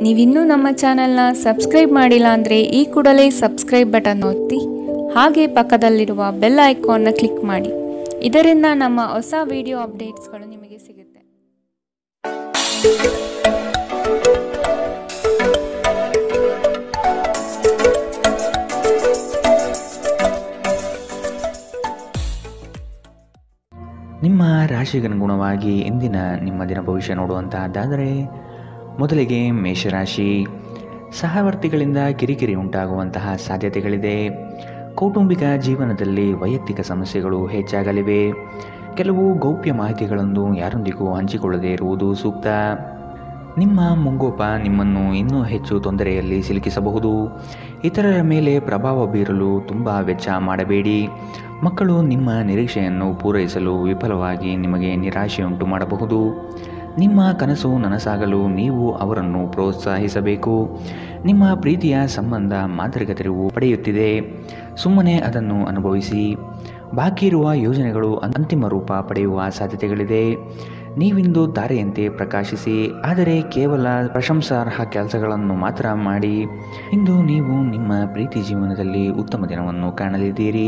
ನೀವಿನ್ನೂ ನಮ್ಮ ಚಾನೆಲ್ನ ಸಬ್ಸ್ಕ್ರೈಬ್ ಮಾಡಿಲ್ಲ ಅಂದರೆ ಈ ಕೂಡಲೇ ಸಬ್ಸ್ಕ್ರೈಬ್ ಬಟನ್ ಒತ್ತಿ ಹಾಗೆ ಪಕ್ಕದಲ್ಲಿರುವ ಬೆಲ್ ಐಕಾನ್ನ ಕ್ಲಿಕ್ ಮಾಡಿ. ಇದರಿಂದ ನಮ್ಮ ಹೊಸ ವಿಡಿಯೋ ಅಪ್ಡೇಟ್ಸ್ಗಳು ನಿಮಗೆ ಸಿಗುತ್ತೆ. ನಿಮ್ಮ ರಾಶಿಗನುಗುಣವಾಗಿ ಇಂದಿನ ನಿಮ್ಮ ದಿನ ಭವಿಷ್ಯ ನೋಡುವಂತಹದ್ದಾದರೆ ಮೊದಲಿಗೆ ಮೇಷರಾಶಿ. ಸಹವರ್ತಿಗಳಿಂದ ಕಿರಿಕಿರಿ ಉಂಟಾಗುವಂತಹ ಸಾಧ್ಯತೆಗಳಿದೆ. ಕೌಟುಂಬಿಕ ಜೀವನದಲ್ಲಿ ವೈಯಕ್ತಿಕ ಸಮಸ್ಯೆಗಳು ಹೆಚ್ಚಾಗಲಿವೆ. ಕೆಲವು ಗೌಪ್ಯ ಮಾಹಿತಿಗಳನ್ನು ಯಾರೊಂದಿಗೂ ಹಂಚಿಕೊಳ್ಳದೇ ಇರುವುದು ಸೂಕ್ತ. ನಿಮ್ಮ ಮುಂಗೋಪ ನಿಮ್ಮನ್ನು ಇನ್ನೂ ಹೆಚ್ಚು ತೊಂದರೆಯಲ್ಲಿ ಸಿಲುಕಿಸಬಹುದು. ಇತರರ ಮೇಲೆ ಪ್ರಭಾವ ಬೀರಲು ತುಂಬ ವೆಚ್ಚ ಮಾಡಬೇಡಿ. ಮಕ್ಕಳು ನಿಮ್ಮ ನಿರೀಕ್ಷೆಯನ್ನು ಪೂರೈಸಲು ವಿಫಲವಾಗಿ ನಿಮಗೆ ನಿರಾಶೆಯುಂಟು ಮಾಡಬಹುದು. ನಿಮ್ಮ ಕನಸು ನನಸಾಗಲು ನೀವು ಅವರನ್ನು ಪ್ರೋತ್ಸಾಹಿಸಬೇಕು. ನಿಮ್ಮ ಪ್ರೀತಿಯ ಸಂಬಂಧ ಮಾಂತ್ರಿಕ ತಿರುವು ಪಡೆಯುತ್ತಿದೆ. ಸುಮ್ಮನೆ ಅದನ್ನು ಅನುಭವಿಸಿ. ಬಾಕಿ ಇರುವ ಯೋಜನೆಗಳು ಅಂತಿಮ ರೂಪ ಪಡೆಯುವ ಸಾಧ್ಯತೆಗಳಿದೆ. ನೀವಿಂದು ತಾರೆಯಂತೆ ಪ್ರಕಾಶಿಸಿ, ಆದರೆ ಕೇವಲ ಪ್ರಶಂಸಾರ್ಹ ಕೆಲಸಗಳನ್ನು ಮಾತ್ರ ಮಾಡಿ. ಇಂದು ನೀವು ನಿಮ್ಮ ಪ್ರೀತಿ ಜೀವನದಲ್ಲಿ ಉತ್ತಮ ದಿನವನ್ನು ಕಾಣಲಿದ್ದೀರಿ.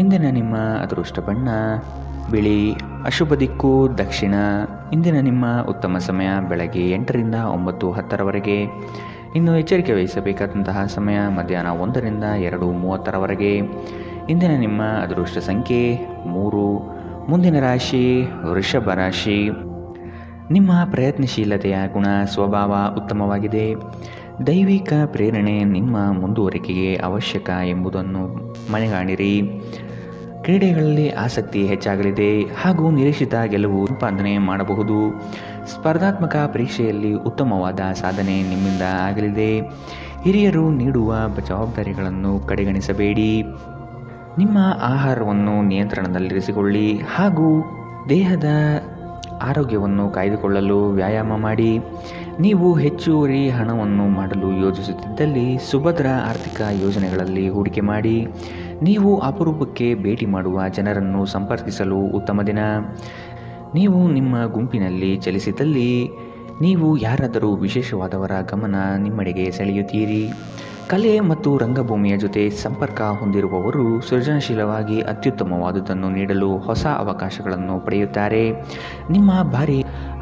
ಇಂದಿನ ನಿಮ್ಮ ಅದೃಷ್ಟ ಬಣ್ಣ ಬಿಳಿ. ಅಶುಭ ದಿಕ್ಕು ದಕ್ಷಿಣ. ಇಂದಿನ ನಿಮ್ಮ ಉತ್ತಮ ಸಮಯ ಬೆಳಗ್ಗೆ 8ರಿಂದ 9:10ರವರೆಗೆ. ಇನ್ನು ಎಚ್ಚರಿಕೆ ವಹಿಸಬೇಕಾದಂತಹ ಸಮಯ ಮಧ್ಯಾಹ್ನ 1ರಿಂದ 2:30ರವರೆಗೆ. ಇಂದಿನ ನಿಮ್ಮ ಅದೃಷ್ಟ ಸಂಖ್ಯೆ 3. ಮುಂದಿನ ರಾಶಿ ವೃಷಭ ರಾಶಿ. ನಿಮ್ಮ ಪ್ರಯತ್ನಶೀಲತೆಯ ಗುಣ ಸ್ವಭಾವ ಉತ್ತಮವಾಗಿದೆ. ದೈವಿಕ ಪ್ರೇರಣೆ ನಿಮ್ಮ ಮುಂದುವರಿಕೆಗೆ ಅವಶ್ಯಕ ಎಂಬುದನ್ನು ಮನೆಗಾಣಿರಿ. ಕ್ರೀಡೆಗಳಲ್ಲಿ ಆಸಕ್ತಿ ಹೆಚ್ಚಾಗಲಿದೆ ಹಾಗೂ ನಿರೀಕ್ಷಿತ ಗೆಲುವು ಸಂಪಾದನೆ ಮಾಡಬಹುದು. ಸ್ಪರ್ಧಾತ್ಮಕ ಪರೀಕ್ಷೆಯಲ್ಲಿ ಉತ್ತಮವಾದ ಸಾಧನೆ ನಿಮ್ಮಿಂದ ಆಗಲಿದೆ. ಹಿರಿಯರು ನೀಡುವ ಜವಾಬ್ದಾರಿಗಳನ್ನು ಕಡೆಗಣಿಸಬೇಡಿ. ನಿಮ್ಮ ಆಹಾರವನ್ನು ನಿಯಂತ್ರಣದಲ್ಲಿರಿಸಿಕೊಳ್ಳಿ ಹಾಗೂ ದೇಹದ ಆರೋಗ್ಯವನ್ನು ಕಾಯ್ದುಕೊಳ್ಳಲು ವ್ಯಾಯಾಮ ಮಾಡಿ. ನೀವು ಹೆಚ್ಚುವರಿ ಹಣವನ್ನು ಮಾಡಲು ಯೋಜಿಸುತ್ತಿದ್ದಲ್ಲಿ ಸುಭದ್ರ ಆರ್ಥಿಕ ಯೋಜನೆಗಳಲ್ಲಿ ಹೂಡಿಕೆ ಮಾಡಿ. ನೀವು ಅಪರೂಪಕ್ಕೆ ಭೇಟಿ ಮಾಡುವ ಜನರನ್ನು ಸಂಪರ್ಕಿಸಲು ಉತ್ತಮ ದಿನ. ನೀವು ನಿಮ್ಮ ಗುಂಪಿನಲ್ಲಿ ಚಲಿಸಿದಲ್ಲಿ ನೀವು ಯಾರಾದರೂ ವಿಶೇಷವಾದವರ ಗಮನ ನಿಮ್ಮೆಡೆಗೆ ಸೆಳೆಯುತ್ತೀರಿ. ಕಲೆ ಮತ್ತು ರಂಗಭೂಮಿಯ ಜೊತೆ ಸಂಪರ್ಕ ಹೊಂದಿರುವವರು ಸೃಜನಶೀಲವಾಗಿ ಅತ್ಯುತ್ತಮವಾದುದನ್ನು ನೀಡಲು ಹೊಸ ಅವಕಾಶಗಳನ್ನು ಪಡೆಯುತ್ತಾರೆ. ನಿಮ್ಮ ಭಾರಿ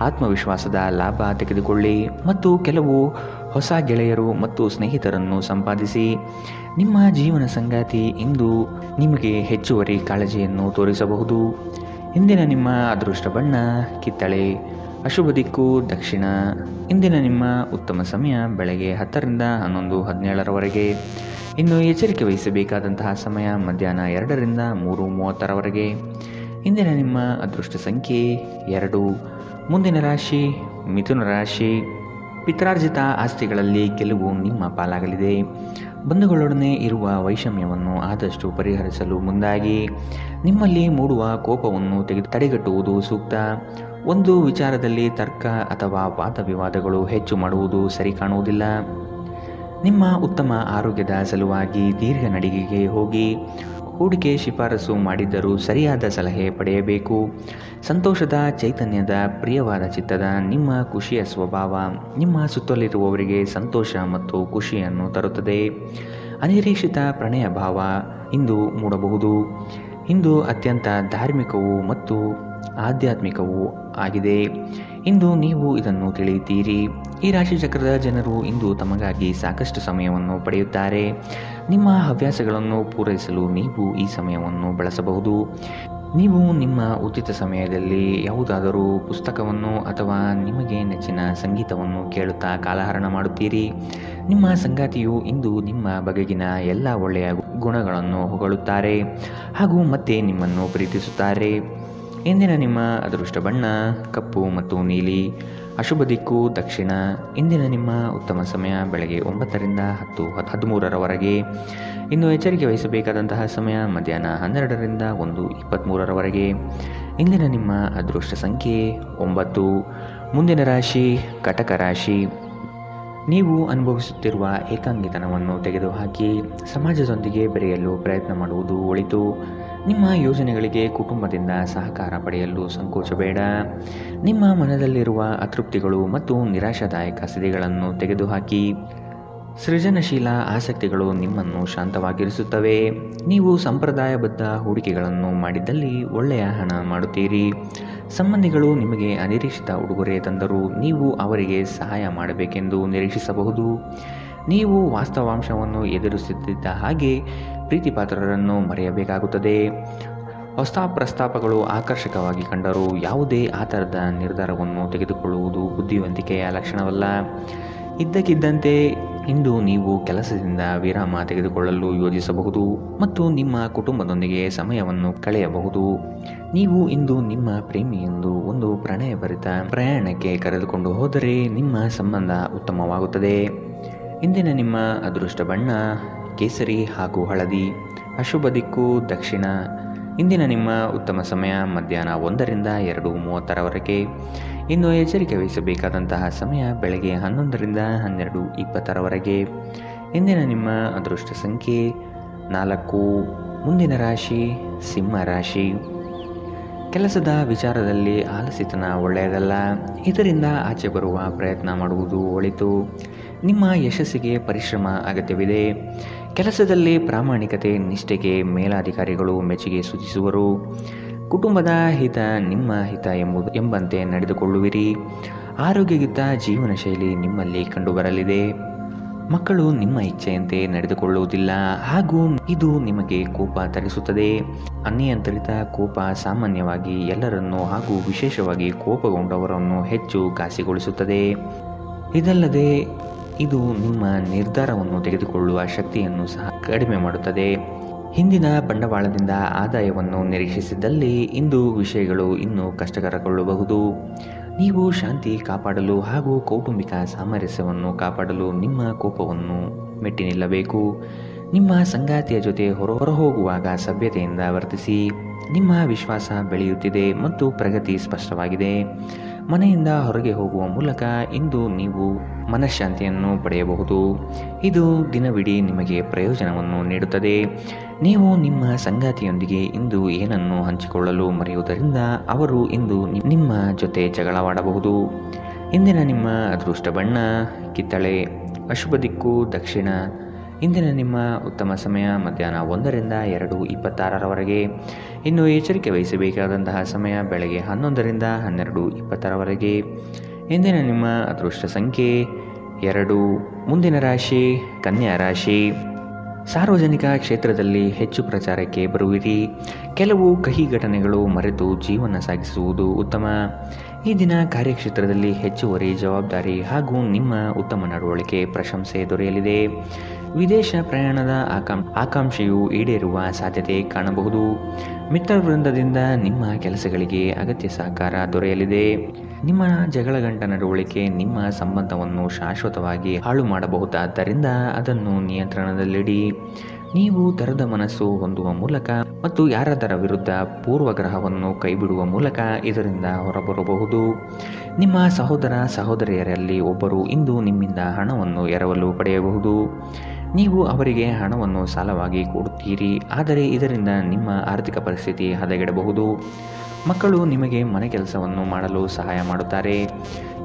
ಆತ್ಮವಿಶ್ವಾಸದ ಲಾಭ ತೆಗೆದುಕೊಳ್ಳಿ ಮತ್ತು ಕೆಲವು ಹೊಸ ಗೆಳೆಯರು ಮತ್ತು ಸ್ನೇಹಿತರನ್ನು ಸಂಪಾದಿಸಿ. ನಿಮ್ಮ ಜೀವನ ಸಂಗಾತಿ ಇಂದು ನಿಮಗೆ ಹೆಚ್ಚುವರಿ ಕಾಳಜಿಯನ್ನು ತೋರಿಸಬಹುದು. ಇಂದಿನ ನಿಮ್ಮ ಅದೃಷ್ಟ ಬಣ್ಣ ಕಿತ್ತಳೆ. ಅಶುಭ ದಿಕ್ಕು ದಕ್ಷಿಣ. ಇಂದಿನ ನಿಮ್ಮ ಉತ್ತಮ ಸಮಯ ಬೆಳಗ್ಗೆ 10ರಿಂದ 11:17ರವರೆಗೆ. ಇನ್ನು ಎಚ್ಚರಿಕೆ ವಹಿಸಬೇಕಾದಂತಹ ಸಮಯ ಮಧ್ಯಾಹ್ನ 2ರಿಂದ 3:30ರವರೆಗೆ. ಇಂದಿನ ನಿಮ್ಮ ಅದೃಷ್ಟ ಸಂಖ್ಯೆ 2. ಮುಂದಿನ ರಾಶಿ ಮಿಥುನ ರಾಶಿ. ಪಿತ್ರಾರ್ಜಿತ ಆಸ್ತಿಗಳಲ್ಲಿ ಗೆಲುವು ನಿಮ್ಮ ಪಾಲಾಗಲಿದೆ. ಬಂಧುಗಳೊಡನೆ ಇರುವ ವೈಷಮ್ಯವನ್ನು ಆದಷ್ಟು ಪರಿಹರಿಸಲು ಮುಂದಾಗಿ. ನಿಮ್ಮಲ್ಲಿ ಮೂಡುವ ಕೋಪವನ್ನು ತಡೆಗಟ್ಟುವುದು ಸೂಕ್ತ. ಒಂದು ವಿಚಾರದಲ್ಲಿ ತರ್ಕ ಅಥವಾ ವಾದ ವಿವಾದಗಳು ಹೆಚ್ಚು ಮಾಡುವುದು ಸರಿ ಕಾಣುವುದಿಲ್ಲ. ನಿಮ್ಮ ಉತ್ತಮ ಆರೋಗ್ಯದ ಸಲುವಾಗಿ ದೀರ್ಘ ನಡಿಗೆಗೆ ಹೋಗಿ. ಹೂಡಿಕೆ ಶಿಫಾರಸು ಮಾಡಿದ್ದರೂ ಸರಿಯಾದ ಸಲಹೆ ಪಡೆಯಬೇಕು. ಸಂತೋಷದ ಚೈತನ್ಯದ ಪ್ರಿಯವಾದ ಚಿತ್ತದ ನಿಮ್ಮ ಖುಷಿಯ ಸ್ವಭಾವ ನಿಮ್ಮ ಸುತ್ತಲಿರುವವರಿಗೆ ಸಂತೋಷ ಮತ್ತು ಖುಷಿಯನ್ನು ತರುತ್ತದೆ. ಅನಿರೀಕ್ಷಿತ ಪ್ರಣಯ ಭಾವ ಇಂದು ಮೂಡಬಹುದು. ಇಂದು ಅತ್ಯಂತ ಧಾರ್ಮಿಕವೂ ಮತ್ತು ಆಧ್ಯಾತ್ಮಿಕವೂ ಆಗಿದೆ. ಇಂದು ನೀವು ಇದನ್ನು ತಿಳಿಯುತ್ತೀರಿ. ಈ ರಾಶಿ ಚಕ್ರದ ಜನರು ಇಂದು ತಮಗಾಗಿ ಸಾಕಷ್ಟು ಸಮಯವನ್ನು ಪಡೆಯುತ್ತಾರೆ. ನಿಮ್ಮ ಹವ್ಯಾಸಗಳನ್ನು ಪೂರೈಸಲು ನೀವು ಈ ಸಮಯವನ್ನು ಬಳಸಬಹುದು. ನೀವು ನಿಮ್ಮ ಉಚಿತ ಸಮಯದಲ್ಲಿ ಯಾವುದಾದರೂ ಪುಸ್ತಕವನ್ನು ಅಥವಾ ನಿಮಗೆ ನೆಚ್ಚಿನ ಸಂಗೀತವನ್ನು ಕೇಳುತ್ತಾ ಕಾಲಹರಣ ಮಾಡುತ್ತೀರಿ. ನಿಮ್ಮ ಸಂಗಾತಿಯು ಇಂದು ನಿಮ್ಮ ಬಗೆಗಿನ ಎಲ್ಲ ಒಳ್ಳೆಯ ಗುಣಗಳನ್ನು ಹೊಗಳುತ್ತಾರೆ ಹಾಗೂ ಮತ್ತೆ ನಿಮ್ಮನ್ನು ಪ್ರೀತಿಸುತ್ತಾರೆ. ಇಂದಿನ ನಿಮ್ಮ ಅದೃಷ್ಟ ಬಣ್ಣ ಕಪ್ಪು ಮತ್ತು ನೀಲಿ. ಅಶುಭ ದಿಕ್ಕು ದಕ್ಷಿಣ. ಇಂದಿನ ನಿಮ್ಮ ಉತ್ತಮ ಸಮಯ ಬೆಳಗ್ಗೆ 9ರಿಂದ 10:13ರವರೆಗೆ. ಇನ್ನು ಎಚ್ಚರಿಕೆ ವಹಿಸಬೇಕಾದಂತಹ ಸಮಯ ಮಧ್ಯಾಹ್ನ 12ರಿಂದ 1:23ರವರೆಗೆ. ಇಂದಿನ ನಿಮ್ಮ ಅದೃಷ್ಟ ಸಂಖ್ಯೆ 9. ಮುಂದಿನ ರಾಶಿ ಕಟಕ ರಾಶಿ. ನೀವು ಅನುಭವಿಸುತ್ತಿರುವ ಏಕಾಂಗಿತನವನ್ನು ತೆಗೆದುಹಾಕಿ ಸಮಾಜದೊಂದಿಗೆ ಬೆರೆಯಲು ಪ್ರಯತ್ನ ಮಾಡುವುದು ಒಳಿತು. ನಿಮ್ಮ ಯೋಜನೆಗಳಿಗೆ ಕುಟುಂಬದಿಂದ ಸಹಕಾರ ಪಡೆಯಲು ಸಂಕೋಚಬೇಡ. ನಿಮ್ಮ ಮನದಲ್ಲಿರುವ ಅತೃಪ್ತಿಗಳು ಮತ್ತು ನಿರಾಶಾದಾಯಕ ಸ್ಥಿತಿಗಳನ್ನು ತೆಗೆದುಹಾಕಿ. ಸೃಜನಶೀಲ ಆಸಕ್ತಿಗಳು ನಿಮ್ಮನ್ನು ಶಾಂತವಾಗಿರಿಸುತ್ತವೆ. ನೀವು ಸಂಪ್ರದಾಯಬದ್ಧ ಹೂಡಿಕೆಗಳನ್ನು ಮಾಡಿದ್ದಲ್ಲಿ ಒಳ್ಳೆಯ ಹಣ ಮಾಡುತ್ತೀರಿ. ಸಂಬಂಧಿಗಳು ನಿಮಗೆ ಅನಿರೀಕ್ಷಿತ ಉಡುಗೊರೆ ತಂದರೂ ನೀವು ಅವರಿಗೆ ಸಹಾಯ ಮಾಡಬೇಕೆಂದು ನಿರೀಕ್ಷಿಸಬಹುದು. ನೀವು ವಾಸ್ತವಾಂಶವನ್ನು ಎದುರಿಸುತ್ತಿದ್ದ ಹಾಗೆ ಪ್ರೀತಿಪಾತ್ರರನ್ನು ಮರೆಯಬೇಕಾಗುತ್ತದೆ. ಹೊಸ ಪ್ರಸ್ತಾಪಗಳು ಆಕರ್ಷಕವಾಗಿ ಕಂಡರೂ ಯಾವುದೇ ಆತರದ ನಿರ್ಧಾರವನ್ನು ತೆಗೆದುಕೊಳ್ಳುವುದು ಬುದ್ಧಿವಂತಿಕೆಯ ಲಕ್ಷಣವಲ್ಲ. ಇದ್ದಕ್ಕಿದ್ದಂತೆ ಇಂದು ನೀವು ಕೆಲಸದಿಂದ ವಿರಾಮ ತೆಗೆದುಕೊಳ್ಳಲು ಯೋಜಿಸಬಹುದು ಮತ್ತು ನಿಮ್ಮ ಕುಟುಂಬದೊಂದಿಗೆ ಸಮಯವನ್ನು ಕಳೆಯಬಹುದು. ನೀವು ಇಂದು ನಿಮ್ಮ ಪ್ರೇಮಿಯೆಂದು ಒಂದು ಪ್ರಣಯಭರಿತ ಪ್ರಯಾಣಕ್ಕೆ ಕರೆದುಕೊಂಡು ಹೋದರೆ ನಿಮ್ಮ ಸಂಬಂಧ ಉತ್ತಮವಾಗುತ್ತದೆ. ಇಂದಿನ ನಿಮ್ಮ ಅದೃಷ್ಟ ಬಣ್ಣ ಕೇಸರಿ ಹಾಗೂ ಹಳದಿ. ಅಶುಭ ದಿಕ್ಕು ದಕ್ಷಿಣ. ಇಂದಿನ ನಿಮ್ಮ ಉತ್ತಮ ಸಮಯ ಮಧ್ಯಾಹ್ನ 1ರಿಂದ 2:30ರವರೆಗೆ. ಇನ್ನು ಎಚ್ಚರಿಕೆ ವಹಿಸಬೇಕಾದಂತಹ ಸಮಯ ಬೆಳಗ್ಗೆ 11ರಿಂದ 12:20ರವರೆಗೆ. ಇಂದಿನ ನಿಮ್ಮ ಅದೃಷ್ಟ ಸಂಖ್ಯೆ 4. ಮುಂದಿನ ರಾಶಿ ಸಿಂಹ ರಾಶಿ. ಕೆಲಸದ ವಿಚಾರದಲ್ಲಿ ಆಲಸ್ಯತನ ಒಳ್ಳೆಯದಲ್ಲ. ಇದರಿಂದ ಆಚೆ ಬರುವ ಪ್ರಯತ್ನ ಮಾಡುವುದು ಒಳಿತು. ನಿಮ್ಮ ಯಶಸ್ಸಿಗೆ ಪರಿಶ್ರಮ ಅಗತ್ಯವಿದೆ. ಕೆಲಸದಲ್ಲಿ ಪ್ರಾಮಾಣಿಕತೆ ನಿಷ್ಠೆಗೆ ಮೇಲಾಧಿಕಾರಿಗಳು ಮೆಚ್ಚುಗೆ ಸೂಚಿಸುವರು. ಕುಟುಂಬದ ಹಿತ ನಿಮ್ಮ ಹಿತ ಎಂಬಂತೆ ನಡೆದುಕೊಳ್ಳುವಿರಿ. ಆರೋಗ್ಯಯುತ ಜೀವನ ಶೈಲಿ ನಿಮ್ಮಲ್ಲಿ ಕಂಡುಬರಲಿದೆ. ಮಕ್ಕಳು ನಿಮ್ಮ ಇಚ್ಛೆಯಂತೆ ನಡೆದುಕೊಳ್ಳುವುದಿಲ್ಲ ಹಾಗೂ ಇದು ನಿಮಗೆ ಕೋಪ ತರಿಸುತ್ತದೆ. ಅನಿಯಂತ್ರಿತ ಕೋಪ ಸಾಮಾನ್ಯವಾಗಿ ಎಲ್ಲರನ್ನೂ ಹಾಗೂ ವಿಶೇಷವಾಗಿ ಕೋಪಗೊಂಡವರನ್ನು ಹೆಚ್ಚು ಘಾಸಿಗೊಳಿಸುತ್ತದೆ. ಇದಲ್ಲದೆ ಇದು ನಿಮ್ಮ ನಿರ್ಧಾರವನ್ನು ತೆಗೆದುಕೊಳ್ಳುವ ಶಕ್ತಿಯನ್ನು ಸಹ ಕಡಿಮೆ ಮಾಡುತ್ತದೆ. ಹಿಂದಿನ ಬಂಡವಾಳದಿಂದ ಆದಾಯವನ್ನು ನಿರೀಕ್ಷಿಸಿದ್ದಲ್ಲಿ ಇಂದು ವಿಷಯಗಳು ಇನ್ನೂ ಕಷ್ಟಕರಗೊಳ್ಳಬಹುದು. ನೀವು ಶಾಂತಿ ಕಾಪಾಡಲು ಹಾಗೂ ಕೌಟುಂಬಿಕ ಸಾಮರಸ್ಯವನ್ನು ಕಾಪಾಡಲು ನಿಮ್ಮ ಕೋಪವನ್ನು ಮೆಟ್ಟಿ ನಿಲ್ಲಬೇಕು. ನಿಮ್ಮ ಸಂಗಾತಿಯ ಜೊತೆ ಹೊರಹೋಗುವಾಗ ಸಭ್ಯತೆಯಿಂದ ವರ್ತಿಸಿ. ನಿಮ್ಮ ವಿಶ್ವಾಸ ಬೆಳೆಯುತ್ತಿದೆ ಮತ್ತು ಪ್ರಗತಿ ಸ್ಪಷ್ಟವಾಗಿದೆ. ಮನೆಯಿಂದ ಹೊರಗೆ ಹೋಗುವ ಮೂಲಕ ಇಂದು ನೀವು ಮನಃಶಾಂತಿಯನ್ನು ಪಡೆಯಬಹುದು. ಇದು ದಿನವಿಡೀ ನಿಮಗೆ ಪ್ರಯೋಜನವನ್ನು ನೀಡುತ್ತದೆ. ನೀವು ನಿಮ್ಮ ಸಂಗಾತಿಯೊಂದಿಗೆ ಇಂದು ಏನನ್ನು ಹಂಚಿಕೊಳ್ಳಲು ಮರೆಯುವುದರಿಂದ ಅವರು ಇಂದು ನಿಮ್ಮ ಜೊತೆ ಜಗಳವಾಡಬಹುದು. ಇಂದಿನ ನಿಮ್ಮ ಅದೃಷ್ಟ ಬಣ್ಣ ಕಿತ್ತಳೆ. ಅಶುಭ ದಿಕ್ಕು ದಕ್ಷಿಣ. ಇಂದಿನ ನಿಮ್ಮ ಉತ್ತಮ ಸಮಯ ಮಧ್ಯಾಹ್ನ 1ರಿಂದ 2:26ರವರೆಗೆ. ಇನ್ನು ಎಚ್ಚರಿಕೆ ವಹಿಸಬೇಕಾದಂತಹ ಸಮಯ ಬೆಳಗ್ಗೆ 11ರಿಂದ 12:20ರವರೆಗೆ. ಇಂದಿನ ನಿಮ್ಮ ಅದೃಷ್ಟ ಸಂಖ್ಯೆ 2. ಮುಂದಿನ ರಾಶಿ ಕನ್ಯಾ ರಾಶಿ. ಸಾರ್ವಜನಿಕ ಕ್ಷೇತ್ರದಲ್ಲಿ ಹೆಚ್ಚು ಪ್ರಚಾರಕ್ಕೆ ಬರುವಿರಿ. ಕೆಲವು ಕಹಿ ಘಟನೆಗಳು ಮರೆತು ಜೀವನ ಸಾಗಿಸುವುದು ಉತ್ತಮ. ಈ ದಿನ ಕಾರ್ಯಕ್ಷೇತ್ರದಲ್ಲಿ ಹೆಚ್ಚುವರಿ ಜವಾಬ್ದಾರಿ ಹಾಗೂ ನಿಮ್ಮ ಉತ್ತಮ ನಡವಳಿಕೆ ಪ್ರಶಂಸೆ ದೊರೆಯಲಿದೆ. ವಿದೇಶ ಪ್ರಯಾಣದ ಆಕಾಂಕ್ಷೆಯು ಈಡೇರುವ ಸಾಧ್ಯತೆ ಕಾಣಬಹುದು. ಮಿತ್ರವೃಂದದಿಂದ ನಿಮ್ಮ ಕೆಲಸಗಳಿಗೆ ಅಗತ್ಯ ಸಹಕಾರ ದೊರೆಯಲಿದೆ. ನಿಮ್ಮ ಜಗಳಗಂಟ ನಡವಳಿಕೆ ನಿಮ್ಮ ಸಂಬಂಧವನ್ನು ಶಾಶ್ವತವಾಗಿ ಹಾಳು ಮಾಡಬಹುದಾದ್ದರಿಂದ ಅದನ್ನು ನಿಯಂತ್ರಣದಲ್ಲಿಡಿ. ನೀವು ತೆರೆದ ಮನಸ್ಸು ಹೊಂದುವ ಮೂಲಕ ಮತ್ತು ಯಾರಾದರ ವಿರುದ್ಧ ಪೂರ್ವಗ್ರಹವನ್ನು ಕೈಬಿಡುವ ಮೂಲಕ ಇದರಿಂದ ಹೊರಬರಬಹುದು. ನಿಮ್ಮ ಸಹೋದರ ಸಹೋದರಿಯರಲ್ಲಿ ಒಬ್ಬರು ಇಂದು ನಿಮ್ಮಿಂದ ಹಣವನ್ನು ಎರವಲು ಪಡೆಯಬಹುದು. ನೀವು ಅವರಿಗೆ ಹಣವನ್ನು ಸಾಲವಾಗಿ ಕೊಡುತ್ತೀರಿ, ಆದರೆ ಇದರಿಂದ ನಿಮ್ಮ ಆರ್ಥಿಕ ಪರಿಸ್ಥಿತಿ ಹದಗೆಡಬಹುದು. ಮಕ್ಕಳು ನಿಮಗೆ ಮನೆ ಕೆಲಸವನ್ನು ಮಾಡಲು ಸಹಾಯ ಮಾಡುತ್ತಾರೆ.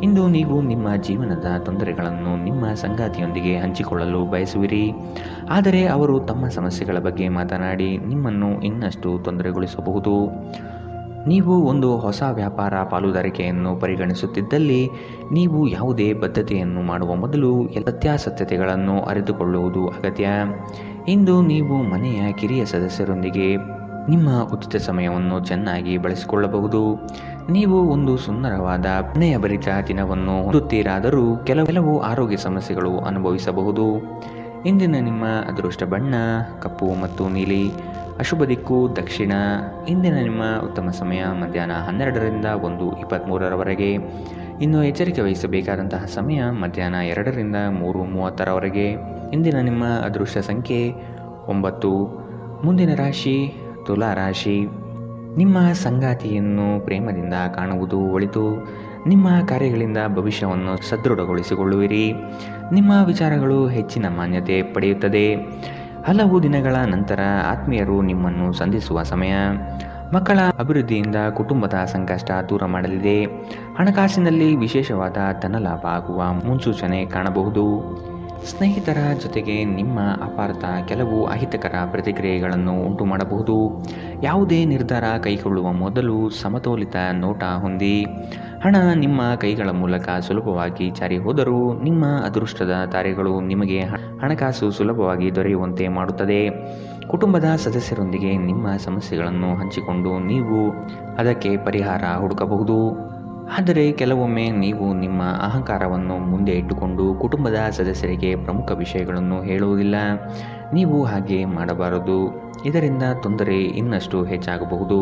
ಇಂದು ನೀವು ನಿಮ್ಮ ಜೀವನದ ತೊಂದರೆಗಳನ್ನು ನಿಮ್ಮ ಸಂಗಾತಿಯೊಂದಿಗೆ ಹಂಚಿಕೊಳ್ಳಲು ಬಯಸುವಿರಿ, ಆದರೆ ಅವರು ತಮ್ಮ ಸಮಸ್ಯೆಗಳ ಬಗ್ಗೆ ಮಾತನಾಡಿ ನಿಮ್ಮನ್ನು ಇನ್ನಷ್ಟು ತೊಂದರೆಗೊಳಿಸಬಹುದು. ನೀವು ಒಂದು ಹೊಸ ವ್ಯಾಪಾರ ಪಾಲುದಾರಿಕೆಯನ್ನು ಪರಿಗಣಿಸುತ್ತಿದ್ದಲ್ಲಿ ನೀವು ಯಾವುದೇ ಬದ್ಧತೆಯನ್ನು ಮಾಡುವ ಮೊದಲು ಸತ್ಯಾಸತ್ಯತೆಗಳನ್ನು ಅರಿತುಕೊಳ್ಳುವುದು ಅಗತ್ಯ. ಇಂದು ನೀವು ಮನೆಯ ಕಿರಿಯ ಸದಸ್ಯರೊಂದಿಗೆ ನಿಮ್ಮ ಉಚಿತ ಸಮಯವನ್ನು ಚೆನ್ನಾಗಿ ಬಳಸಿಕೊಳ್ಳಬಹುದು. ನೀವು ಒಂದು ಸುಂದರವಾದ ಪ್ರಣಯಭರಿತ ದಿನವನ್ನು ಹೊಂದುತ್ತೀರಾದರೂ ಕೆಲವು ಆರೋಗ್ಯ ಸಮಸ್ಯೆಗಳು ಅನುಭವಿಸಬಹುದು. ಇಂದಿನ ನಿಮ್ಮ ಅದೃಷ್ಟ ಬಣ್ಣ ಕಪ್ಪು ಮತ್ತು ನೀಲಿ. ಅಶುಭ ದಿಕ್ಕು ದಕ್ಷಿಣ. ಇಂದಿನ ನಿಮ್ಮ ಉತ್ತಮ ಸಮಯ ಮಧ್ಯಾಹ್ನ 12ರಿಂದ 1:23ರವರೆಗೆ. ಇನ್ನು ಎಚ್ಚರಿಕೆ ವಹಿಸಬೇಕಾದಂತಹ ಸಮಯ ಮಧ್ಯಾಹ್ನ 2ರಿಂದ 3:30ರವರೆಗೆ. ಇಂದಿನ ನಿಮ್ಮ ಅದೃಷ್ಟ ಸಂಖ್ಯೆ 9. ಮುಂದಿನ ರಾಶಿ ತುಲಾ ರಾಶಿ. ನಿಮ್ಮ ಸಂಗಾತಿಯನ್ನು ಪ್ರೇಮದಿಂದ ಕಾಣುವುದು ಒಳಿತು. ನಿಮ್ಮ ಕಾರ್ಯಗಳಿಂದ ಭವಿಷ್ಯವನ್ನು ಸದೃಢಗೊಳಿಸಿಕೊಳ್ಳುವಿರಿ. ನಿಮ್ಮ ವಿಚಾರಗಳು ಹೆಚ್ಚಿನ ಮಾನ್ಯತೆ ಪಡೆಯುತ್ತದೆ. ಹಲವು ದಿನಗಳ ನಂತರ ಆತ್ಮೀಯರು ನಿಮ್ಮನ್ನು ಸಂಧಿಸುವ ಸಮಯ. ಮಕ್ಕಳ ಅಭಿವೃದ್ಧಿಯಿಂದ ಕುಟುಂಬದ ಸಂಕಷ್ಟ ದೂರ ಮಾಡಲಿದೆ. ಹಣಕಾಸಿನಲ್ಲಿ ವಿಶೇಷವಾದ ಧನಲಾಭ ಆಗುವ ಮುನ್ಸೂಚನೆ ಕಾಣಬಹುದು. ಸ್ನೇಹಿತರ ಜೊತೆಗೆ ನಿಮ್ಮ ಅಪಾರ್ಥ ಕೆಲವು ಅಹಿತಕರ ಪ್ರತಿಕ್ರಿಯೆಗಳನ್ನು ಉಂಟು ಮಾಡಬಹುದು. ಯಾವುದೇ ನಿರ್ಧಾರ ಕೈಗೊಳ್ಳುವ ಮೊದಲು ಸಮತೋಲಿತ ನೋಟ ಹೊಂದಿ. ಹಣ ನಿಮ್ಮ ಕೈಗಳ ಮೂಲಕ ಸುಲಭವಾಗಿ ಜಾರಿ ಹೋದರೂ ನಿಮ್ಮ ಅದೃಷ್ಟದ ತಾರೆಗಳು ನಿಮಗೆ ಹಣಕಾಸು ಸುಲಭವಾಗಿ ದೊರೆಯುವಂತೆ ಮಾಡುತ್ತದೆ. ಕುಟುಂಬದ ಸದಸ್ಯರೊಂದಿಗೆ ನಿಮ್ಮ ಸಮಸ್ಯೆಗಳನ್ನು ಹಂಚಿಕೊಂಡು ನೀವು ಅದಕ್ಕೆ ಪರಿಹಾರ ಹುಡುಕಬಹುದು. ಆದರೆ ಕೆಲವೊಮ್ಮೆ ನೀವು ನಿಮ್ಮ ಅಹಂಕಾರವನ್ನು ಮುಂದೆ ಇಟ್ಟುಕೊಂಡು ಕುಟುಂಬದ ಸದಸ್ಯರಿಗೆ ಪ್ರಮುಖ ವಿಷಯಗಳನ್ನು ಹೇಳುವುದಿಲ್ಲ. ನೀವು ಹಾಗೆ ಮಾಡಬಾರದು. ಇದರಿಂದ ತೊಂದರೆ ಇನ್ನಷ್ಟು ಹೆಚ್ಚಾಗಬಹುದು.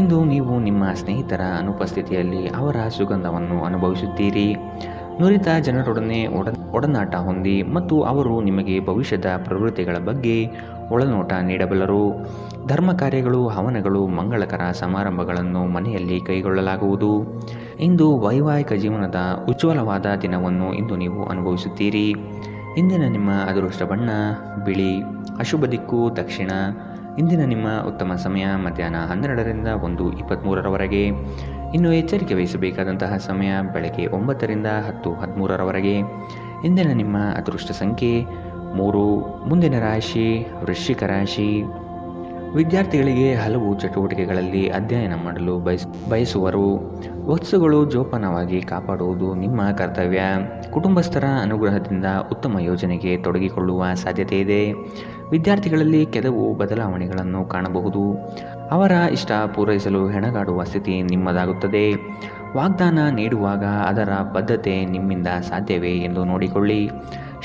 ಇಂದು ನೀವು ನಿಮ್ಮ ಸ್ನೇಹಿತರ ಅನುಪಸ್ಥಿತಿಯಲ್ಲಿ ಅವರ ಸುಗಂಧವನ್ನು ಅನುಭವಿಸುತ್ತೀರಿ. ನುರಿತ ಜನರೊಡನೆ ಒಡನಾಟ ಹೊಂದಿ ಮತ್ತು ಅವರು ನಿಮಗೆ ಭವಿಷ್ಯದ ಪ್ರವೃತ್ತಿಗಳ ಬಗ್ಗೆ ಒಳನೋಟ ನೀಡಬಲ್ಲರು. ಧರ್ಮ ಕಾರ್ಯಗಳು, ಹವನಗಳು, ಮಂಗಳಕರ ಸಮಾರಂಭಗಳನ್ನು ಮನೆಯಲ್ಲಿ ಕೈಗೊಳ್ಳಲಾಗುವುದು. ಇಂದು ವೈವಾಹಿಕ ಜೀವನದ ಉಜ್ವಲವಾದ ದಿನವನ್ನು ಇಂದು ನೀವು ಅನುಭವಿಸುತ್ತೀರಿ. ಇಂದಿನ ನಿಮ್ಮ ಅದೃಷ್ಟ ಬಣ್ಣ ಬಿಳಿ. ಅಶುಭ ದಿಕ್ಕು ದಕ್ಷಿಣ. ಇಂದಿನ ನಿಮ್ಮ ಉತ್ತಮ ಸಮಯ ಮಧ್ಯಾಹ್ನ 12ರಿಂದ 1:23ರವರೆಗೆ. ಇನ್ನು ಎಚ್ಚರಿಕೆ ವಹಿಸಬೇಕಾದಂತಹ ಸಮಯ ಬೆಳಗ್ಗೆ 9ರಿಂದ 10:13ರವರೆಗೆ. ಇಂದಿನ ನಿಮ್ಮ ಅದೃಷ್ಟ ಸಂಖ್ಯೆ 3. ಮುಂದಿನ ರಾಶಿ ವೃಶ್ಚಿಕ ರಾಶಿ. ವಿದ್ಯಾರ್ಥಿಗಳಿಗೆ ಹಲವು ಚಟುವಟಿಕೆಗಳಲ್ಲಿ ಅಧ್ಯಯನ ಮಾಡಲು ಬಯಸುವರು. ವಸ್ತುಗಳು ಜೋಪಾನವಾಗಿ ಕಾಪಾಡುವುದು ನಿಮ್ಮ ಕರ್ತವ್ಯ. ಕುಟುಂಬಸ್ಥರ ಅನುಗ್ರಹದಿಂದ ಉತ್ತಮ ಯೋಜನೆಗೆ ತೊಡಗಿಕೊಳ್ಳುವ ಸಾಧ್ಯತೆ ಇದೆ. ವಿದ್ಯಾರ್ಥಿಗಳಲ್ಲಿ ಕೆಲವು ಬದಲಾವಣೆಗಳನ್ನು ಕಾಣಬಹುದು. ಅವರ ಇಷ್ಟ ಪೂರೈಸಲು ಹೆಣಗಾಡುವ ಸ್ಥಿತಿ ನಿಮ್ಮದಾಗುತ್ತದೆ. ವಾಗ್ದಾನ ನೀಡುವಾಗ ಅದರ ಬದ್ಧತೆ ನಿಮ್ಮಿಂದ ಸಾಧ್ಯವೇ ಎಂದು ನೋಡಿಕೊಳ್ಳಿ.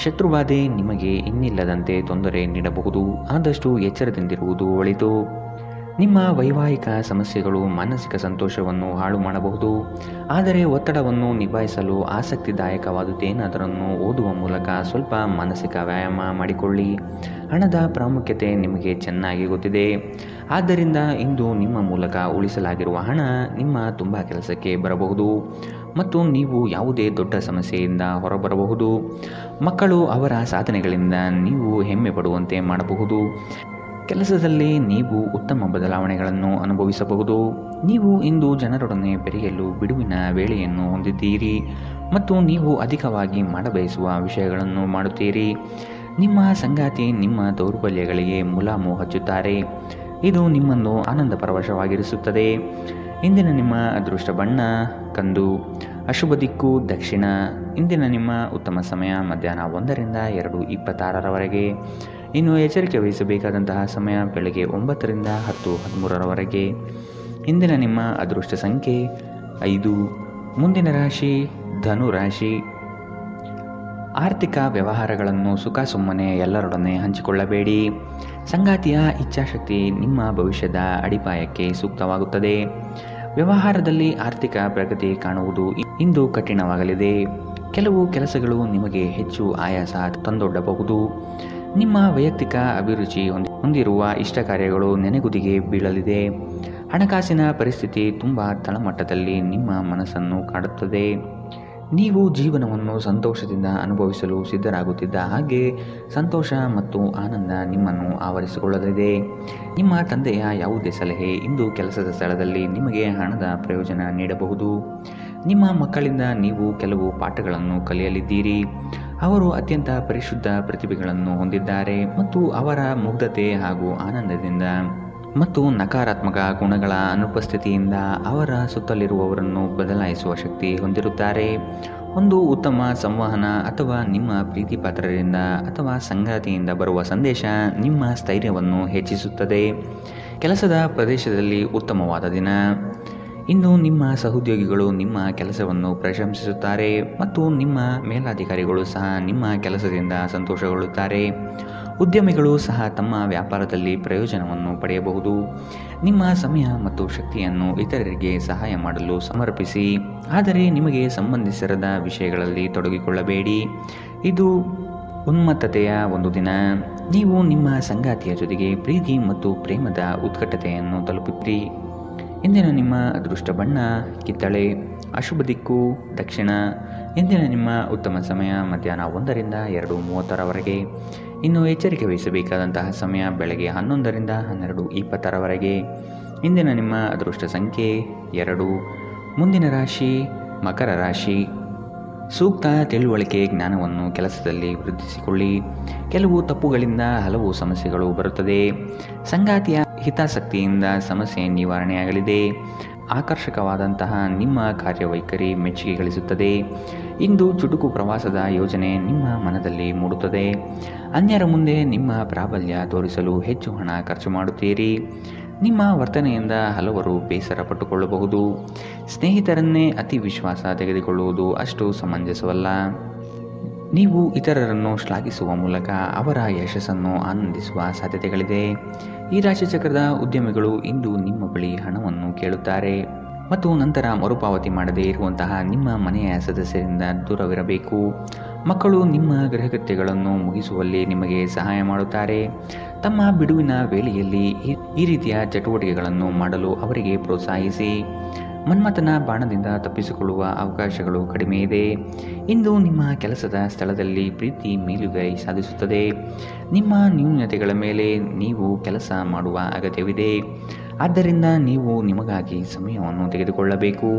ಶತ್ರುಬಾಧೆ ನಿಮಗೆ ಇನ್ನಿಲ್ಲದಂತೆ ತೊಂದರೆ ನೀಡಬಹುದು. ಆದಷ್ಟು ಎಚ್ಚರದಿಂದಿರುವುದು ಒಳಿತು. ನಿಮ್ಮ ವೈವಾಹಿಕ ಸಮಸ್ಯೆಗಳು ಮಾನಸಿಕ ಸಂತೋಷವನ್ನು ಹಾಳು ಮಾಡಬಹುದು. ಆದರೆ ಒತ್ತಡವನ್ನು ನಿಭಾಯಿಸಲು ಆಸಕ್ತಿದಾಯಕವಾದುದೇನಾದರನ್ನು ಓದುವ ಮೂಲಕ ಸ್ವಲ್ಪ ಮಾನಸಿಕ ವ್ಯಾಯಾಮ ಮಾಡಿಕೊಳ್ಳಿ. ಹಣದ ಪ್ರಾಮುಖ್ಯತೆ ನಿಮಗೆ ಚೆನ್ನಾಗಿ ಗೊತ್ತಿದೆ. ಆದ್ದರಿಂದ ಇಂದು ನಿಮ್ಮ ಮೂಲಕ ಉಳಿಸಲಾಗಿರುವ ಹಣ ನಿಮ್ಮ ತುಂಬ ಕೆಲಸಕ್ಕೆ ಬರಬಹುದು ಮತ್ತು ನೀವು ಯಾವುದೇ ದೊಡ್ಡ ಸಮಸ್ಯೆಯಿಂದ ಹೊರಬರಬಹುದು. ಮಕ್ಕಳು ಅವರ ಸಾಧನೆಗಳಿಂದ ನೀವು ಹೆಮ್ಮೆ ಪಡುವಂತೆ ಮಾಡಬಹುದು. ಕೆಲಸದಲ್ಲಿ ನೀವು ಉತ್ತಮ ಬದಲಾವಣೆಗಳನ್ನು ಅನುಭವಿಸಬಹುದು. ನೀವು ಇಂದು ಜನರೊಡನೆ ಬೆರೆಯಲು ಬಿಡುವಿನ ವೇಳೆಯನ್ನು ಹೊಂದಿದ್ದೀರಿ ಮತ್ತು ನೀವು ಅಧಿಕವಾಗಿ ಮಾಡಬಯಸುವ ವಿಷಯಗಳನ್ನು ಮಾಡುತ್ತೀರಿ. ನಿಮ್ಮ ಸಂಗಾತಿ ನಿಮ್ಮ ದೌರ್ಬಲ್ಯಗಳಿಗೆ ಮುಲಾಮು ಹಚ್ಚುತ್ತಾರೆ. ಇದು ನಿಮ್ಮನ್ನು ಆನಂದ ಪರವಶವಾಗಿರಿಸುತ್ತದೆ. ಇಂದಿನ ನಿಮ್ಮ ಅದೃಷ್ಟ ಬಣ್ಣ ಕಂದು. ಅಶುಭ ದಿಕ್ಕು ದಕ್ಷಿಣ. ಇಂದಿನ ನಿಮ್ಮ ಉತ್ತಮ ಸಮಯ ಮಧ್ಯಾಹ್ನ 1ರಿಂದ 2:26ರವರೆಗೆ. ಇನ್ನು ಎಚ್ಚರಿಕೆ ವಹಿಸಬೇಕಾದಂತಹ ಸಮಯ ಬೆಳಗ್ಗೆ 9ರಿಂದ 10:13ರವರೆಗೆ. ಇಂದಿನ ನಿಮ್ಮ ಅದೃಷ್ಟ ಸಂಖ್ಯೆ 5. ಮುಂದಿನ ರಾಶಿ ಧನು ರಾಶಿ. ಆರ್ಥಿಕ ವ್ಯವಹಾರಗಳನ್ನು ಸುಮ್ಮನೆ ಎಲ್ಲರೊಡನೆ ಹಂಚಿಕೊಳ್ಳಬೇಡಿ. ಸಂಗಾತಿಯ ಇಚ್ಛಾಶಕ್ತಿ ನಿಮ್ಮ ಭವಿಷ್ಯದ ಅಡಿಪಾಯಕ್ಕೆ ಸೂಕ್ತವಾಗುತ್ತದೆ. ವ್ಯವಹಾರದಲ್ಲಿ ಆರ್ಥಿಕ ಪ್ರಗತಿ ಕಾಣುವುದು ಇಂದು ಕಠಿಣವಾಗಲಿದೆ. ಕೆಲವು ಕೆಲಸಗಳು ನಿಮಗೆ ಹೆಚ್ಚು ಆಯಾಸ ತಂದೊಡ್ಡಬಹುದು. ನಿಮ್ಮ ವೈಯಕ್ತಿಕ ಅಭಿರುಚಿ ಹೊಂದಿರುವ ಇಷ್ಟ ಕಾರ್ಯಗಳು ನೆನೆಗುದಿಗೆ ಬೀಳಲಿದೆ. ಹಣಕಾಸಿನ ಪರಿಸ್ಥಿತಿ ತುಂಬ ತಳಮಟ್ಟದಲ್ಲಿ ನಿಮ್ಮ ಮನಸ್ಸನ್ನು ಕಾಡುತ್ತದೆ. ನೀವು ಜೀವನವನ್ನು ಸಂತೋಷದಿಂದ ಅನುಭವಿಸಲು ಸಿದ್ಧರಾಗುತ್ತಿದ್ದ ಹಾಗೆ ಸಂತೋಷ ಮತ್ತು ಆನಂದ ನಿಮ್ಮನ್ನು ಆವರಿಸಿಕೊಳ್ಳಲಿದೆ. ನಿಮ್ಮ ತಂದೆಯ ಯಾವುದೇ ಸಲಹೆ ಇಂದು ಕೆಲಸದ ಸ್ಥಳದಲ್ಲಿ ನಿಮಗೆ ಹಣದ ಪ್ರಯೋಜನ ನೀಡಬಹುದು. ನಿಮ್ಮ ಮಕ್ಕಳಿಂದ ನೀವು ಕೆಲವು ಪಾಠಗಳನ್ನು ಕಲಿಯಲಿದ್ದೀರಿ. ಅವರು ಅತ್ಯಂತ ಪರಿಶುದ್ಧ ಪ್ರತಿಭೆಗಳನ್ನು ಹೊಂದಿದ್ದಾರೆ ಮತ್ತು ಅವರ ಮುಗ್ಧತೆ ಹಾಗೂ ಆನಂದದಿಂದ ಮತ್ತು ನಕಾರಾತ್ಮಕ ಗುಣಗಳ ಅನುಪಸ್ಥಿತಿಯಿಂದ ಅವರ ಸುತ್ತಲಿರುವವರನ್ನು ಬದಲಾಯಿಸುವ ಶಕ್ತಿ ಹೊಂದಿರುತ್ತಾರೆ. ಒಂದು ಉತ್ತಮ ಸಂವಹನ ಅಥವಾ ನಿಮ್ಮ ಪ್ರೀತಿಪಾತ್ರರಿಂದ ಅಥವಾ ಸಂಗಾತಿಯಿಂದ ಬರುವ ಸಂದೇಶ ನಿಮ್ಮ ಸ್ಥೈರ್ಯವನ್ನು ಹೆಚ್ಚಿಸುತ್ತದೆ. ಕೆಲಸದ ಪ್ರದೇಶದಲ್ಲಿ ಉತ್ತಮವಾದ ದಿನ. ಇಂದು ನಿಮ್ಮ ಸಹೋದ್ಯೋಗಿಗಳು ನಿಮ್ಮ ಕೆಲಸವನ್ನು ಪ್ರಶಂಸಿಸುತ್ತಾರೆ ಮತ್ತು ನಿಮ್ಮ ಮೇಲಾಧಿಕಾರಿಗಳು ಸಹ ನಿಮ್ಮ ಕೆಲಸದಿಂದ ಸಂತೋಷಗೊಳ್ಳುತ್ತಾರೆ. ಉದ್ಯಮಿಗಳು ಸಹ ತಮ್ಮ ವ್ಯಾಪಾರದಲ್ಲಿ ಪ್ರಯೋಜನವನ್ನು ಪಡೆಯಬಹುದು. ನಿಮ್ಮ ಸಮಯ ಮತ್ತು ಶಕ್ತಿಯನ್ನು ಇತರರಿಗೆ ಸಹಾಯ ಮಾಡಲು ಸಮರ್ಪಿಸಿ, ಆದರೆ ನಿಮಗೆ ಸಂಬಂಧಿಸಿರದ ವಿಷಯಗಳಲ್ಲಿ ತೊಡಗಿಕೊಳ್ಳಬೇಡಿ. ಇದು ಉನ್ಮತ್ತತೆಯ ಒಂದು ದಿನ. ನೀವು ನಿಮ್ಮ ಸಂಗಾತಿಯ ಜೊತೆಗೆ ಪ್ರೀತಿ ಮತ್ತು ಪ್ರೇಮದ ಉತ್ಕಟತೆಯನ್ನು ತಲುಪುತ್ತೀರಿ. ಇಂದಿನ ನಿಮ್ಮ ಅದೃಷ್ಟ ಬಣ್ಣ ಕಿತ್ತಳೆ. ಅಶುಭ ದಿಕ್ಕು ದಕ್ಷಿಣ. ಇಂದಿನ ನಿಮ್ಮ ಉತ್ತಮ ಸಮಯ ಮಧ್ಯಾಹ್ನ 1ರಿಂದ 2:30ರವರೆಗೆ. ಇನ್ನು ಎಚ್ಚರಿಕೆ ವಹಿಸಬೇಕಾದಂತಹ ಸಮಯ ಬೆಳಗ್ಗೆ 11ರಿಂದ 12:20ರವರೆಗೆ. ಇಂದಿನ ನಿಮ್ಮ ಅದೃಷ್ಟ ಸಂಖ್ಯೆ 2. ಮುಂದಿನ ರಾಶಿ ಮಕರ ರಾಶಿ. ಸೂಕ್ತ ತಿಳುವಳಿಕೆ ಜ್ಞಾನವನ್ನು ಕೆಲಸದಲ್ಲಿ ವೃದ್ಧಿಸಿಕೊಳ್ಳಿ. ಕೆಲವು ತಪ್ಪುಗಳಿಂದ ಹಲವು ಸಮಸ್ಯೆಗಳು ಬರುತ್ತದೆ. ಸಂಗಾತಿಯ ಹಿತಾಸಕ್ತಿಯಿಂದ ಸಮಸ್ಯೆ ನಿವಾರಣೆಯಾಗಲಿದೆ. ಆಕರ್ಷಕವಾದಂತಹ ನಿಮ್ಮ ಕಾರ್ಯವೈಖರಿ ಮೆಚ್ಚುಗೆ ಗಳಿಸುತ್ತದೆ. ಇಂದು ಚುಟುಕು ಪ್ರವಾಸದ ಯೋಜನೆ ನಿಮ್ಮ ಮನದಲ್ಲಿ ಮೂಡುತ್ತದೆ. ಅನ್ಯರ ಮುಂದೆ ನಿಮ್ಮ ಪ್ರಾಬಲ್ಯ ತೋರಿಸಲು ಹೆಚ್ಚು ಹಣ ಖರ್ಚು ಮಾಡುತ್ತೀರಿ. ನಿಮ್ಮ ವರ್ತನೆಯಿಂದ ಹಲವರು ಬೇಸರ ಪಟ್ಟುಕೊಳ್ಳಬಹುದು. ಸ್ನೇಹಿತರನ್ನೇ ಅತಿ ವಿಶ್ವಾಸ ತೆಗೆದುಕೊಳ್ಳುವುದು ಅಷ್ಟು ಸಮಂಜಸವಲ್ಲ. ನೀವು ಇತರರನ್ನು ಶ್ಲಾಘಿಸುವ ಮೂಲಕ ಅವರ ಯಶಸ್ಸನ್ನು ಆನಂದಿಸುವ ಸಾಧ್ಯತೆಗಳಿದೆ. ಈ ರಾಶಿಚಕ್ರದ ಉದ್ಯಮಿಗಳು ಇಂದು ನಿಮ್ಮ ಬಳಿ ಹಣವನ್ನು ಕೇಳುತ್ತಾರೆ ಮತ್ತು ನಂತರ ಮರುಪಾವತಿ ಮಾಡದೇ ಇರುವಂತಹ ನಿಮ್ಮ ಮನೆಯ ಸದಸ್ಯರಿಂದ ದೂರವಿರಬೇಕು. ಮಕ್ಕಳು ನಿಮ್ಮ ಗೃಹಕೃತ್ಯಗಳನ್ನು ಮುಗಿಸುವಲ್ಲಿ ನಿಮಗೆ ಸಹಾಯ ಮಾಡುತ್ತಾರೆ. ತಮ್ಮ ಬಿಡುವಿನ ವೇಳೆಯಲ್ಲಿ ಈ ರೀತಿಯ ಚಟುವಟಿಕೆಗಳನ್ನು ಮಾಡಲು ಅವರಿಗೆ ಪ್ರೋತ್ಸಾಹಿಸಿ. ಮನ್ಮಥನ ಬಾಣದಿಂದ ತಪ್ಪಿಸಿಕೊಳ್ಳುವ ಅವಕಾಶಗಳು ಕಡಿಮೆ ಇದೆ. ಇಂದು ನಿಮ್ಮ ಕೆಲಸದ ಸ್ಥಳದಲ್ಲಿ ಪ್ರೀತಿ ಮೇಲುಗೈ ಸಾಧಿಸುತ್ತದೆ. ನಿಮ್ಮ ನ್ಯೂನತೆಗಳ ಮೇಲೆ ನೀವು ಕೆಲಸ ಮಾಡುವ ಅಗತ್ಯವಿದೆ. ಆದ್ದರಿಂದ ನೀವು ನಿಮಗಾಗಿ ಸಮಯವನ್ನು ತೆಗೆದುಕೊಳ್ಳಬೇಕು.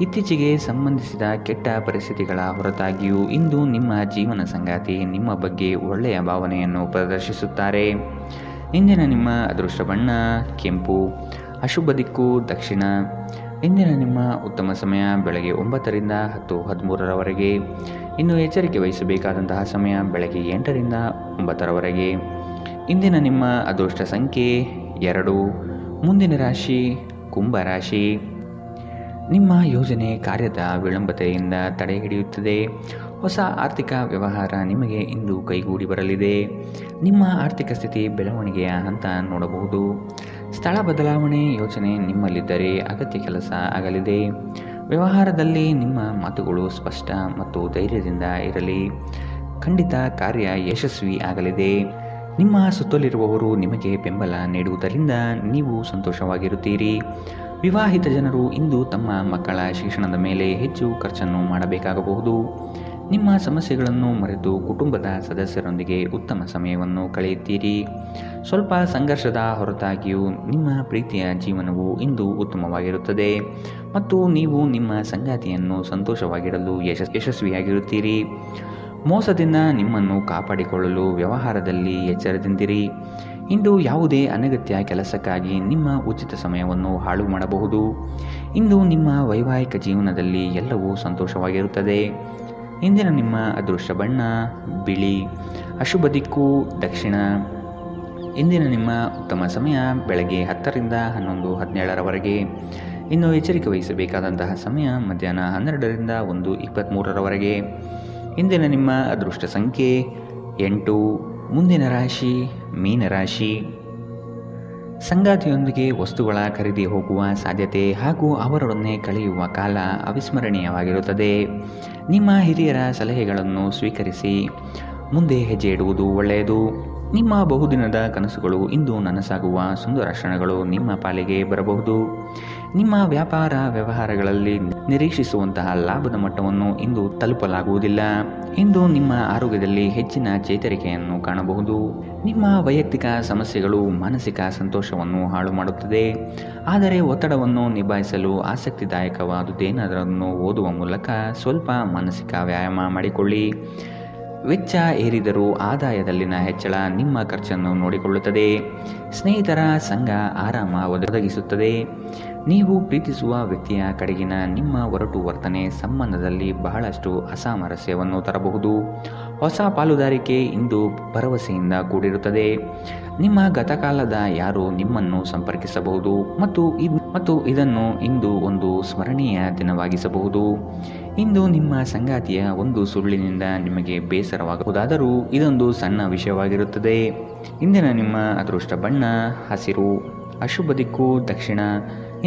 ಇತ್ತೀಚೆಗೆ ಸಂಬಂಧಿಸಿದ ಕೆಟ್ಟ ಪರಿಸ್ಥಿತಿಗಳ ಹೊರತಾಗಿಯೂ ಇಂದು ನಿಮ್ಮ ಜೀವನ ಸಂಗಾತಿ ನಿಮ್ಮ ಬಗ್ಗೆ ಒಳ್ಳೆಯ ಭಾವನೆಯನ್ನು ಪ್ರದರ್ಶಿಸುತ್ತಾರೆ. ಇಂದಿನ ನಿಮ್ಮ ಅದೃಷ್ಟ ಬಣ್ಣ ಕೆಂಪು. ಅಶುಭ ದಿಕ್ಕು ದಕ್ಷಿಣ. ಇಂದಿನ ನಿಮ್ಮ ಉತ್ತಮ ಸಮಯ ಬೆಳಗ್ಗೆ 9ರಿಂದ 10:13ರವರೆಗೆ. ಇನ್ನು ಎಚ್ಚರಿಕೆ ವಹಿಸಬೇಕಾದಂತಹ ಸಮಯ ಬೆಳಗ್ಗೆ 8ರಿಂದ 9ರವರೆಗೆ. ಇಂದಿನ ನಿಮ್ಮ ಅದೃಷ್ಟ ಸಂಖ್ಯೆ 2. ಮುಂದಿನ ರಾಶಿ ಕುಂಭರಾಶಿ. ನಿಮ್ಮ ಯೋಜನೆ ಕಾರ್ಯದ ವಿಳಂಬತೆಯಿಂದ ತಡೆ ಹಿಡಿಯುತ್ತದೆ. ಹೊಸ ಆರ್ಥಿಕ ವ್ಯವಹಾರ ನಿಮಗೆ ಇಂದು ಕೈಗೂಡಿ ಬರಲಿದೆ. ನಿಮ್ಮ ಆರ್ಥಿಕ ಸ್ಥಿತಿ ಬೆಳವಣಿಗೆಯ ಹಂತ ನೋಡಬಹುದು. ಸ್ಥಳ ಬದಲಾವಣೆ ಯೋಜನೆ ನಿಮ್ಮಲ್ಲಿದ್ದರೆ ಅಗತ್ಯ ಕೆಲಸ ಆಗಲಿದೆ. ವ್ಯವಹಾರದಲ್ಲಿ ನಿಮ್ಮ ಮಾತುಗಳು ಸ್ಪಷ್ಟ ಮತ್ತು ಧೈರ್ಯದಿಂದ ಇರಲಿ. ಖಂಡಿತ ಕಾರ್ಯ ಯಶಸ್ವಿ ಆಗಲಿದೆ. ನಿಮ್ಮ ಸುತ್ತಲಿರುವವರು ನಿಮಗೆ ಬೆಂಬಲ ನೀಡುವುದರಿಂದ ನೀವು ಸಂತೋಷವಾಗಿರುತ್ತೀರಿ. ವಿವಾಹಿತ ಜನರು ಇಂದು ತಮ್ಮ ಮಕ್ಕಳ ಶಿಕ್ಷಣದ ಮೇಲೆ ಹೆಚ್ಚು ಖರ್ಚನ್ನು ಮಾಡಬೇಕಾಗಬಹುದು. ನಿಮ್ಮ ಸಮಸ್ಯೆಗಳನ್ನು ಮರೆತು ಕುಟುಂಬದ ಸದಸ್ಯರೊಂದಿಗೆ ಉತ್ತಮ ಸಮಯವನ್ನು ಕಳೆಯುತ್ತೀರಿ. ಸ್ವಲ್ಪ ಸಂಘರ್ಷದ ಹೊರತಾಗಿಯೂ ನಿಮ್ಮ ಪ್ರೀತಿಯ ಜೀವನವು ಇಂದು ಉತ್ತಮವಾಗಿರುತ್ತದೆ ಮತ್ತು ನೀವು ನಿಮ್ಮ ಸಂಗಾತಿಯನ್ನು ಸಂತೋಷವಾಗಿಡಲು ಯಶಸ್ವಿಯಾಗಿರುತ್ತೀರಿ. ಮೋಸದಿಂದ ನಿಮ್ಮನ್ನು ಕಾಪಾಡಿಕೊಳ್ಳಲು ವ್ಯವಹಾರದಲ್ಲಿ ಎಚ್ಚರದಿಂದಿರಿ. ಇಂದು ಯಾವುದೇ ಅನಗತ್ಯ ಕೆಲಸಕ್ಕಾಗಿ ನಿಮ್ಮ ಉಚಿತ ಸಮಯವನ್ನು ಹಾಳು ಮಾಡಬಹುದು. ಇಂದು ನಿಮ್ಮ ವೈವಾಹಿಕ ಜೀವನದಲ್ಲಿ ಎಲ್ಲವೂ ಸಂತೋಷವಾಗಿರುತ್ತದೆ. ಇಂದಿನ ನಿಮ್ಮ ಅದೃಷ್ಟ ಬಣ್ಣ ಬಿಳಿ. ಅಶುಭ ದಿಕ್ಕು ದಕ್ಷಿಣ. ಇಂದಿನ ನಿಮ್ಮ ಉತ್ತಮ ಸಮಯ ಬೆಳಗ್ಗೆ 10ರಿಂದ 11:17ರವರೆಗೆ. ಇನ್ನು ಎಚ್ಚರಿಕೆ ವಹಿಸಬೇಕಾದಂತಹ ಸಮಯ ಮಧ್ಯಾಹ್ನ 12ರಿಂದ 1:23ರವರೆಗೆ. ಇಂದಿನ ನಿಮ್ಮ ಅದೃಷ್ಟ ಸಂಖ್ಯೆ 8. ಮುಂದಿನ ರಾಶಿ ಮೀನರಾಶಿ. ಸಂಗಾತಿಯೊಂದಿಗೆ ವಸ್ತುಗಳ ಖರೀದಿ ಹೋಗುವ ಸಾಧ್ಯತೆ ಹಾಗೂ ಅವರೊಡನೆ ಕಳೆಯುವ ಕಾಲ ಅವಿಸ್ಮರಣೀಯವಾಗಿರುತ್ತದೆ. ನಿಮ್ಮ ಹಿರಿಯರ ಸಲಹೆಗಳನ್ನು ಸ್ವೀಕರಿಸಿ ಮುಂದೆ ಹೆಜ್ಜೆ ಇಡುವುದು ಒಳ್ಳೆಯದು. ನಿಮ್ಮ ಬಹುದಿನದ ಕನಸುಗಳು ಇಂದು ನನಸಾಗುವ ಸುಂದರ ಕ್ಷಣಗಳು ನಿಮ್ಮ ಪಾಲಿಗೆ ಬರಬಹುದು. ನಿಮ್ಮ ವ್ಯಾಪಾರ ವ್ಯವಹಾರಗಳಲ್ಲಿ ನಿರೀಕ್ಷಿಸುವಂತಹ ಲಾಭದ ಮಟ್ಟವನ್ನು ಇಂದು ತಲುಪಲಾಗುವುದಿಲ್ಲ. ಇಂದು ನಿಮ್ಮ ಆರೋಗ್ಯದಲ್ಲಿ ಹೆಚ್ಚಿನ ಚೇತರಿಕೆಯನ್ನು ಕಾಣಬಹುದು. ನಿಮ್ಮ ವೈಯಕ್ತಿಕ ಸಮಸ್ಯೆಗಳು ಮಾನಸಿಕ ಸಂತೋಷವನ್ನು ಹಾಳು ಮಾಡುತ್ತದೆ. ಆದರೆ ಒತ್ತಡವನ್ನು ನಿಭಾಯಿಸಲು ಆಸಕ್ತಿದಾಯಕವಾದುದೇನಾದರನ್ನು ಓದುವ ಮೂಲಕ ಸ್ವಲ್ಪ ಮಾನಸಿಕ ವ್ಯಾಯಾಮ ಮಾಡಿಕೊಳ್ಳಿ. ವೆಚ್ಚ ಏರಿದರೂ ಆದಾಯದಲ್ಲಿನ ಹೆಚ್ಚಳ ನಿಮ್ಮ ಖರ್ಚನ್ನು ನೋಡಿಕೊಳ್ಳುತ್ತದೆ. ಸ್ನೇಹಿತರ ಸಂಘ ಆರಾಮ ಒದಗಿಸುತ್ತದೆ. ನೀವು ಪ್ರೀತಿಸುವ ವ್ಯಕ್ತಿಯ ಕಡೆಗಿನ ನಿಮ್ಮ ಒರಟು ವರ್ತನೆ ಸಂಬಂಧದಲ್ಲಿ ಬಹಳಷ್ಟು ಅಸಾಮರಸ್ಯವನ್ನು ತರಬಹುದು. ಹೊಸ ಪಾಲುದಾರಿಕೆ ಇಂದು ಭರವಸೆಯಿಂದ ಕೂಡಿರುತ್ತದೆ. ನಿಮ್ಮ ಗತಕಾಲದ ಯಾರು ನಿಮ್ಮನ್ನು ಸಂಪರ್ಕಿಸಬಹುದು ಮತ್ತು ಇದನ್ನು ಇಂದು ಒಂದು ಸ್ಮರಣೀಯ ದಿನವಾಗಿಸಬಹುದು. ಇಂದು ನಿಮ್ಮ ಸಂಗಾತಿಯ ಒಂದು ಸುಳ್ಳಿನಿಂದ ನಿಮಗೆ ಬೇಸರವಾಗಬಹುದಾದರೂ ಇದೊಂದು ಸಣ್ಣ ವಿಷಯವಾಗಿರುತ್ತದೆ. ಇಂದಿನ ನಿಮ್ಮ ಅದೃಷ್ಟ ಬಣ್ಣ ಹಸಿರು. ಅಶುಭ ದಿಕ್ಕು ದಕ್ಷಿಣ.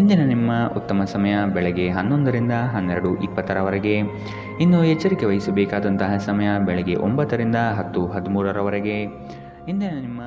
ಇಂದಿನ ನಿಮ್ಮ ಉತ್ತಮ ಸಮಯ ಬೆಳಗ್ಗೆ 11ರಿಂದ 12:20ರವರೆಗೆ. ಇನ್ನು ಎಚ್ಚರಿಕೆ ವಹಿಸಬೇಕಾದಂತಹ ಸಮಯ ಬೆಳಗ್ಗೆ 9ರಿಂದ 10:13ರವರೆಗೆ. ಇಂದಿನ ನಿಮ್ಮ